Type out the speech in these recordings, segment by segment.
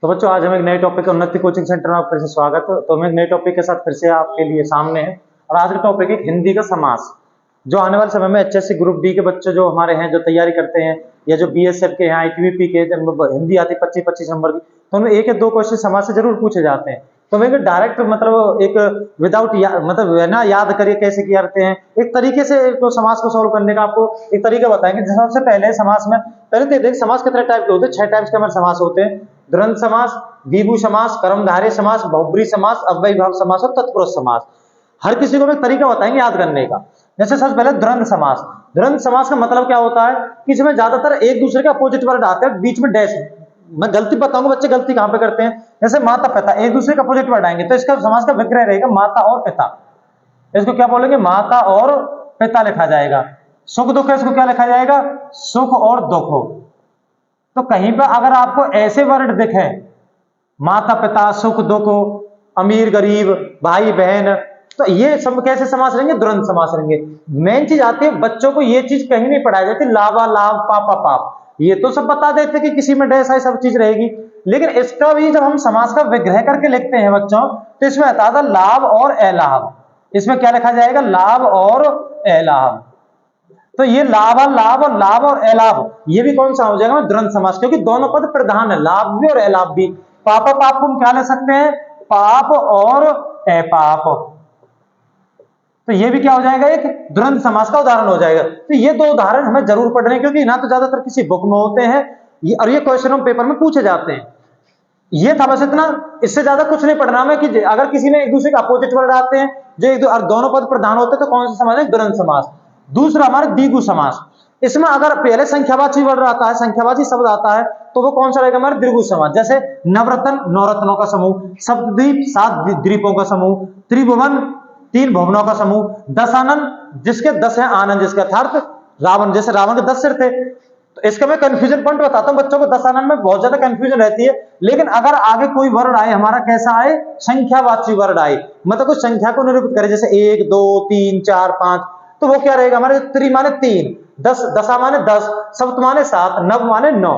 तो बच्चों आज हम एक नए टॉपिक उन्नति कोचिंग सेंटर में आपका फिर से स्वागत है। तो हम एक नए टॉपिक के साथ फिर से आपके लिए सामने हैं और आज का टॉपिक है हिंदी का समास। जो आने वाले समय में एचएससी ग्रुप डी के बच्चे जो हमारे हैं जो तैयारी करते हैं या जो बीएसएफ के हैं आईटीबीपी के हिंदी आती 25-25 नंबर की, तो उनमें एक या दो क्वेश्चन समाज से जरूर पूछे जाते हैं। तो मैं डायरेक्ट मतलब एक विदाउट मतलब है ना याद करिए कैसे किया करते हैं, एक तरीके से तो समाज को सॉल्व करने का आपको एक तरीका बताएंगे। सबसे पहले समाज में पहले तो देख समाज कितने टाइप के होते हैं, 6 टाइप्स के हमारे समास होते हैं। द्वंद्व समास, द्विगु समास, कर्मधारय समास, बहुब्रीहि समास, अव्ययीभाव समास और तत्पुरुष समास। हर किसी को हम एक तरीका बताएंगे याद करने का। जैसे सबसे पहले द्वंद्व समास। द्वंद्व समास का मतलब क्या होता है कि इसमें ज्यादातर एक दूसरे के अपोजिट वर्ड आते हैं, बीच में डैश। मैं गलती बताऊंगा बच्चे गलती कहां पे करते हैं। जैसे माता पिता एक दूसरे के अपोजिट वर्ड आएंगे तो इसका समास का विग्रह रहेगा माता और पिता। इसको क्या बोलेंगे, माता और पिता लिखा जाएगा। सुख दुख है इसको क्या लिखा जाएगा, सुख और दुख। तो कहीं पर अगर आपको ऐसे वर्ड दिखे माता पिता, सुख दुख, अमीर गरीब, भाई बहन, तो ये सब कैसे समास रहेंगे, द्वंद्व समास रहेंगे। मेन चीज आती है बच्चों को ये चीज कहीं नहीं पढ़ाई जाती, लावा लाभ पापा पाप, ये तो सब बता देते कि किसी में डैश है सब चीज रहेगी। लेकिन इसका भी जब हम समास का विग्रह करके लिखते हैं बच्चों तो इसमें आता था लाभ और अलाभ। इसमें क्या लिखा जाएगा, लाभ और अलाभ। तो ये लाभ और लाभ और अलाभ ये भी कौन सा हो जाएगा, द्वंद्व समास, क्योंकि दोनों पद प्रधान है, लाभ भी और अलाभ भी। पाप पाप को हम क्या ले सकते हैं, पाप और अपाप। तो ये भी क्या हो जाएगा, एक द्वंद्व समास का उदाहरण हो जाएगा। तो ये दो उदाहरण हमें जरूर पढ़ने हैं क्योंकि ना तो ज्यादातर किसी बुक में होते हैं और ये क्वेश्चन पेपर में पूछे जाते हैं। ये था बस इतना, इससे ज्यादा कुछ नहीं पढ़ना में कि अगर किसी में एक दूसरे के अपोजिट वर्ड आते हैं जो एक और दोनों पद प्रधान होते हैं तो कौन सा समास है, द्वंद्व समास। दूसरा हमारा द्विगु समास। इसमें अगर पहले संख्यावाची वर्ड आता है, संख्यावाची शब्द आता है तो वो कौन सा रहेगा हमारा, द्विगु समास। जैसे नवरत्न 9 रत्नों का समूह, सप्तद्वीप 7 द्वीपों का समूह, त्रिभुवन 3 भुवनों का समूह, दशानन जिसके 10 है आनंद जिसका अर्थात रावण, जैसे रावण के 10 सिर थे। तो इसका मैं कंफ्यूजन पॉइंट बताता हूं बच्चों को, दशानन में बहुत ज्यादा कंफ्यूजन रहती है। लेकिन अगर आगे कोई वर्ड आए हमारा कैसा आए, संख्यावाची वर्ड आए, मतलब कुछ संख्या को निरूपित करे, जैसे 1 2 3 4 5, तो वो क्या रहेगा हमारे, त्रि माने 3, दशा माने 10, सप्त माने 7, नव माने 9।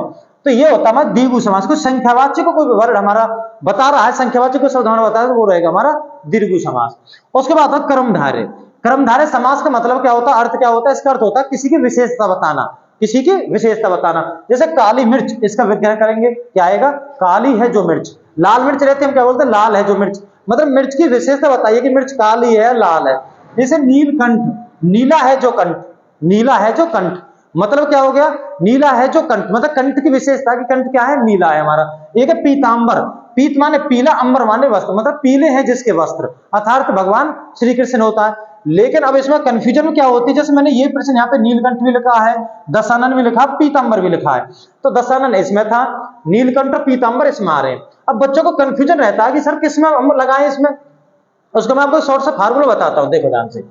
तो ये होता है द्विगु समास। कुछ संख्यावाची को कोई वर्ड हमारा बता रहा है, संख्यावाची को शब्द हमारा बता रहा है, वो रहेगा हमारा द्विगु समास। उसके बाद कर्मधारय। कर्मधारय समास का मतलब क्या होता है, अर्थ क्या होता है, इसका अर्थ होता है किसी की विशेषता बताना, किसी की विशेषता बताना। जैसे काली मिर्च, इसका विग्रह करेंगे क्या आएगा, काली है जो मिर्च। लाल मिर्च रहती है हम क्या बोलते हैं, लाल है जो मिर्च, मतलब मिर्च की विशेषता बताइए कि मिर्च काली है लाल है। जैसे नीलकंठ, नीला है जो कंठ, नीला है जो कंठ, मतलब क्या हो गया, नीला है जो कंठ, मतलब कंठ की विशेषता कि कंठ क्या है, नीला है हमारा। एक है पीतांबर, पीत माने पीला, अंबर माने वस्त्र, मतलब पीले हैं जिसके वस्त्र, अर्थात भगवान श्री कृष्ण होता है। लेकिन अब इसमें कंफ्यूजन क्या होती है, जैसे मैंने ये प्रश्न यहाँ पे नीलकंठ भी लिखा है, दशानन भी लिखा, पीतांबर भी लिखा है, तो दशानन इसमें था, नीलकंठ और पीतांबर इसमें आ रहे हैं। अब बच्चों को कंफ्यूजन रहता है कि सर किसमें हम लगाएं इसमें, उसको मैं आपको शॉर्ट सा फार्मूला बताता हूं, देखो ध्यान से।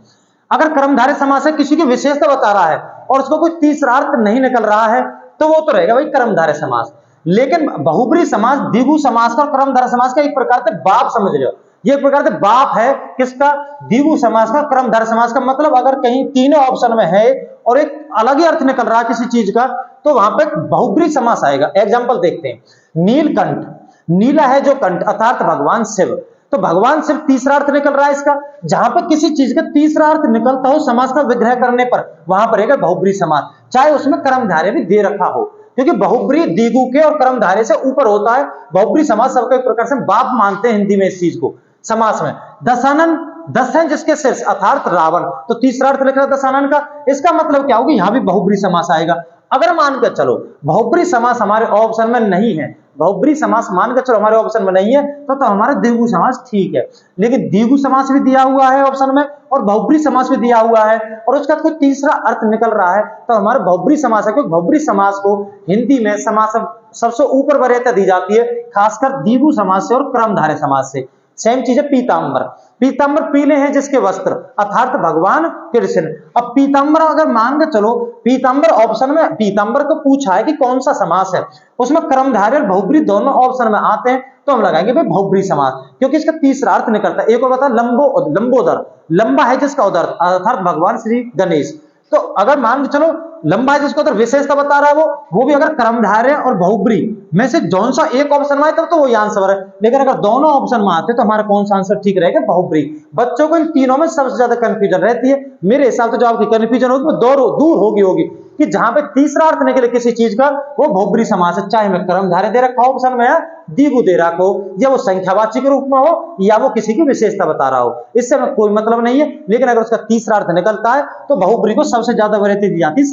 अगर कर्मधारय समास है, किसी की विशेषता बता रहा है और उसको कोई तीसरा अर्थ नहीं निकल रहा है तो वो तो रहेगा भाई कर्मधारय समास। लेकिन बहुब्रीहि समास द्विगु समास का और कर्मधारय समास का एक प्रकार से बाप समझ रहे हो, ये एक प्रकार से बाप है किसका, द्विगु समास का, कर्मधारय समास का। मतलब अगर कहीं तीनों ऑप्शन में है और एक अलग ही अर्थ निकल रहा है किसी चीज का तो वहां पे बहुब्रीहि समास आएगा। एग्जांपल देखते हैं, नीलकंठ, नीला है जो कंठ अर्थात भगवान शिव, तो भगवान सिर्फ तीसरा अर्थ निकल रहा है इसका। जहां पर किसी चीज का तीसरा अर्थ निकलता हो समास का विग्रह करने पर वहां पर रहेगा बहुब्रीहि समास, चाहे उसमें कर्मधारय भी दे रखा हो, क्योंकि बहुब्रीहि द्विगु के और कर्मधारय से ऊपर होता है। बहुब्रीहि समास सबको एक प्रकार से बाप मानते हैं हिंदी में इस चीज को समास में। दशानन, 10 है जिसके शीर्ष अर्थात रावण, तो तीसरा अर्थ लिख रहा है दशानन का, इसका मतलब क्या होगा, यहां भी बहुब्रीहि समास आएगा। अगर मानकर चलो बहुब्रीहि समास हमारे ऑप्शन में नहीं है, बहुब्रीहि समास मानकर चलो हमारे ऑप्शन में नहीं है तो हमारा द्विगु समास ठीक है। लेकिन द्विगु समास भी दिया हुआ है ऑप्शन में और बहुब्रीहि समास भी दिया हुआ है और उसका कोई तीसरा अर्थ निकल रहा है तो हमारा बहुब्रीहि समास है, क्योंकि बहुब्रीहि समास को हिंदी में समास सबसे ऊपर वरीयता दी जाती है, खासकर द्विगु समास से और कर्मधारय समास से। सेम चीज है पीतांबर, पीतांबर पीले हैं जिसके वस्त्र अर्थात भगवान कृष्ण। अब पीतांबर अगर मान के चलो, पीतांबर ऑप्शन में पीतांबर को पूछा है कि कौन सा समास है, उसमें कर्मधारय और बहुब्रीहि दोनों ऑप्शन में आते हैं तो हम लगाएंगे भाई बहुब्रीहि समास, क्योंकि इसका तीसरा अर्थ निकलता है। एक और बता लंबोदर, लंबा है जिसका उदर अर्थात भगवान श्री गणेश, तो अगर मान के चलो लंबा है जिसको अगर विशेषता बता रहा है वो भी अगर कर्मधारय और बहुब्री में से जौन सा एक ऑप्शन में आए तब तो वही आंसर है। लेकिन अगर दोनों ऑप्शन में आते तो हमारा कौन सा आंसर ठीक रहेगा? बहुब्री। बच्चों को इन तीनों में सबसे ज्यादा कंफ्यूजन रहती है। मेरे हिसाब से जो आपकी कंफ्यूजन होगी वो दूर होगी कि जहां पे तीसरा अर्थ निकले किसी चीज का वो बहुब्री समास है, चाहे मैं कर्मधारय दे रखा हो ऑप्शन में है, द्विगु दे रखा हो, या वो संख्यावाची के रूप में हो, या वो किसी की विशेषता बता रहा हो, इससे हमें कोई मतलब नहीं है। लेकिन अगर उसका तीसरा अर्थ निकलता है तो बहुब्री को सबसे ज्यादा वरीयता दी जाती है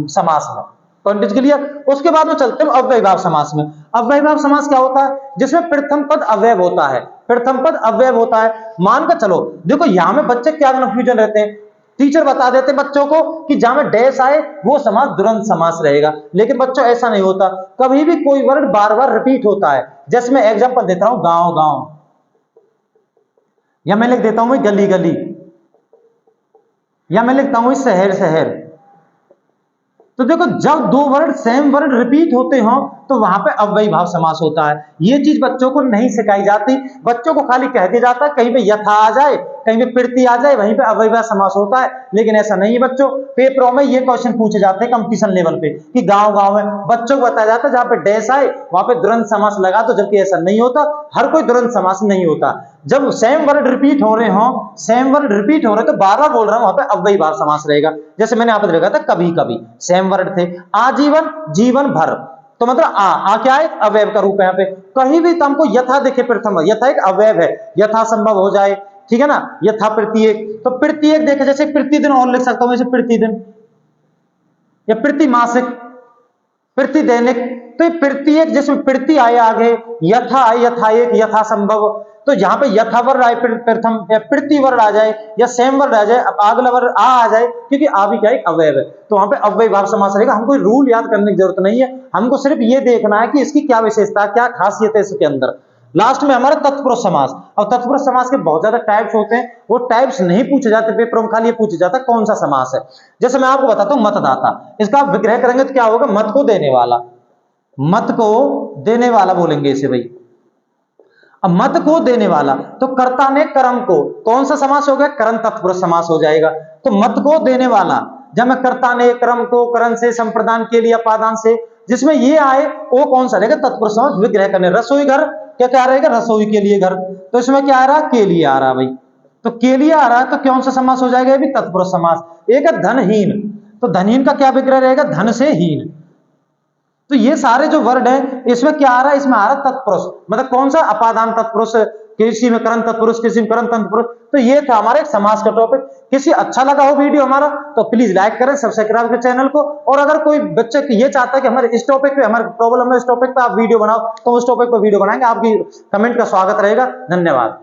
समास में। Point clear? उसके बाद में चलते हैं अव्ययीभाव समास में। अव्ययीभाव समास क्या होता है? जिसमें प्रथम पद अव्यय होता है। प्रथम पद अव्यय होता है। मानकर चलो, देखो यहां में बच्चे क्या कंफ्यूजन रहते हैं, टीचर बता देते हैं बच्चों को कि जहां में डैश आए वो समास दुरंत समास रहेगा। लेकिन बच्चों ऐसा नहीं होता, कभी भी कोई वर्ड बार बार रिपीट होता है। जैसे मैं एग्जांपल देता हूं, गांव गांव, या मैं लिख देता हूं गली गली, या मैं लिखता हूं शहर शहर। तो देखो जब दो वर्ड सेम वर्ड रिपीट होते हो तो वहां पे अव्ययीभाव समास होता है। ये चीज बच्चों को नहीं सिखाई जाती। बच्चों को खाली कह दिया जाता है कहीं पे यथा आ जाए, कहीं पे प्रति आ जाए, वहीं पे अव्ययीभाव समास होता है। लेकिन ऐसा नहीं है बच्चों। पेपरों में ये क्वेश्चन पूछे जाते हैं कंपटीशन लेवल पे कि गांव गांव में बच्चों को बताया जाता है जहां पे डैश आए वहां पे दुरंत समास लगा दो, जबकि ऐसा नहीं होता। हर कोई दुरंत समास नहीं होता। जब सेम वर्ड रिपीट हो रहे हो, सेम वर्ड रिपीट हो रहे तो बार बार बोल रहा हूं, वहां पे अव्ययीभाव समास रहेगा। जैसे मैंने यहां पे देखा था कभी कभी, सेम वर्ड थे। आजीवन, जीवन भर, तो मतलब आ क्या है? अवयव का रूप है। यहाँ पे कहीं भी तुमको यथा दिखे प्रथम, यथा एक अवयव है, यथा संभव हो जाए, ठीक है ना, यथा प्रत्येक, तो प्रत्येक देखे जैसे प्रतिदिन और लिख सकता हूं, जैसे प्रतिदिन, या प्रति मासिक, प्रति दैनिक। तो प्रत्येक जिसमें प्रति आए आगे, यथा आए, यथा एक, यथा संभव, तो यहां पे यथा वर्ड आए प्रथम, या प्रति वर्ड आ जाए, या सेम वर्ड आ जाए, अब अगला वर्ड आ जाए, क्योंकि आ भी क्या एक अवयव है, तो वहां पे अव्ययीभाव समास रहेगा। हमको रूल याद करने की जरूरत नहीं है, हमको सिर्फ ये देखना है कि इसकी क्या विशेषता, क्या खासियत है इसके अंदर। लास्ट में हमारा तत्पुरुष समास। और तत्पुरुष समास के बहुत ज्यादा टाइप्स होते हैं, वो टाइप्स नहीं पूछे जाते पेपर में, खाली ये पूछा जाता है कौन सा समास है। जैसे मैं आपको बताता हूं मतदाता, इसका आप विग्रह करेंगे तो क्या होगा? मत को देने वाला, मत को देने वाला बोलेंगे इसे भाई। अब मत को देने वाला, तो कर्ता ने कर्म को, कौन सा समास हो गया? करण तत्पुरुष समास हो जाएगा। तो मत को देने वाला, जब मैं कर्ता ने कर्म को करण से, संप्रदान के लिए, अपादान से, जिसमें ये आए वो कौन सा रहेगा? तत्पुरुष समास। विग्रह करने, रसोई घर, क्या रहेगा? रसोई के लिए घर, तो इसमें क्या आ रहा? के लिए आ रहा भाई। तो के लिए आ रहा है तो कौन सा समास हो जाएगा? ये भी तत्पुरुष समास। एक है धनहीन, तो धनहीन का क्या विग्रह रहेगा? धन से हीन। तो ये सारे जो वर्ड है इसमें क्या आ रहा है? इसमें आ रहा है तत्पुरुष, मतलब कौन सा? अपादान तत्पुरुष, किसी में करण तत्पुरुष, किसी में करण तत्पुरुष। तो ये था हमारे समास का टॉपिक। किसी अच्छा लगा हो वीडियो हमारा तो प्लीज लाइक करें, सब्सक्राइब करें चैनल को। और अगर कोई बच्चे ये चाहता है कि हमारे इस टॉपिक पे, हमारे प्रॉब्लम है इस टॉपिक पे आप वीडियो बनाओ, तो उस टॉपिक पे वीडियो बनाएंगे। आपकी कमेंट का स्वागत रहेगा। धन्यवाद।